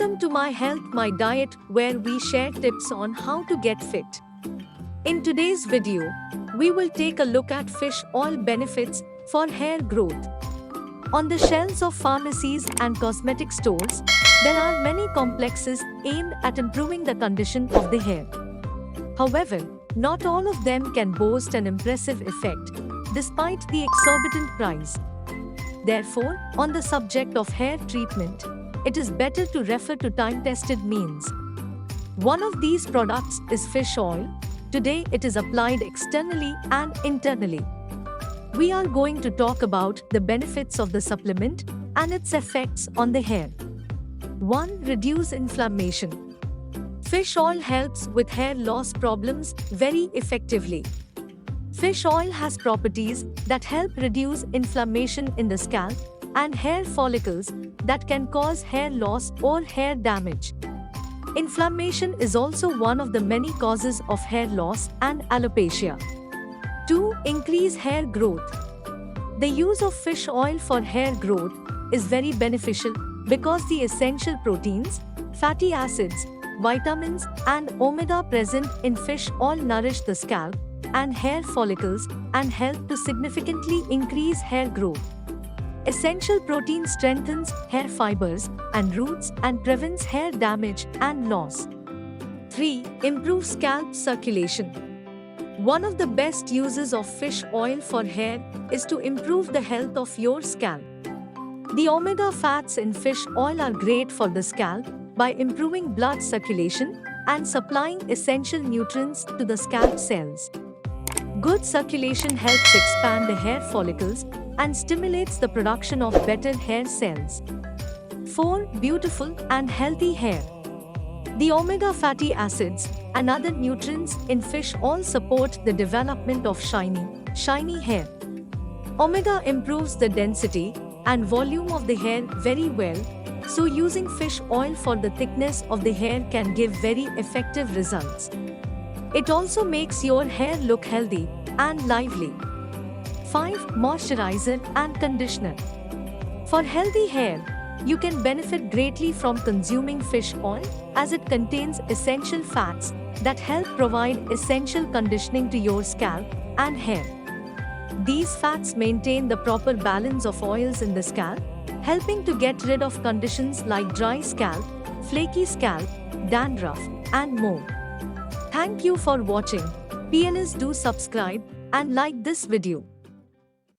Welcome to My Health, My Diet, where we share tips on how to get fit. In today's video, we will take a look at fish oil benefits for hair growth. On the shelves of pharmacies and cosmetic stores, there are many complexes aimed at improving the condition of the hair. However, not all of them can boast an impressive effect, despite the exorbitant price. Therefore, on the subject of hair treatment, it is better to refer to time-tested means. One of these products is fish oil. Today it is applied externally and internally. We are going to talk about the benefits of the supplement and its effects on the hair. 1. Reduce inflammation. Fish oil helps with hair loss problems very effectively. Fish oil has properties that help reduce inflammation in the scalp and hair follicles that can cause hair loss or hair damage. Inflammation is also one of the many causes of hair loss and alopecia. 2. Increase hair growth. The use of fish oil for hair growth is very beneficial because the essential proteins, fatty acids, vitamins, and omega present in fish oil nourish the scalp and hair follicles and help to significantly increase hair growth. Essential protein strengthens hair fibers and roots and prevents hair damage and loss. 3. Improve scalp circulation. One of the best uses of fish oil for hair is to improve the health of your scalp. The omega fats in fish oil are great for the scalp by improving blood circulation and supplying essential nutrients to the scalp cells. Good circulation helps expand the hair follicles and stimulates the production of better hair cells. 4. Beautiful and healthy hair. The omega fatty acids and other nutrients in fish oil support the development of shiny hair. Omega improves the density and volume of the hair very well, so using fish oil for the thickness of the hair can give very effective results. It also makes your hair look healthy and lively. 5. Moisturizer and conditioner. For healthy hair, you can benefit greatly from consuming fish oil as it contains essential fats that help provide essential conditioning to your scalp and hair. These fats maintain the proper balance of oils in the scalp, helping to get rid of conditions like dry scalp, flaky scalp, dandruff, and more. Thank you for watching. Please do subscribe and like this video.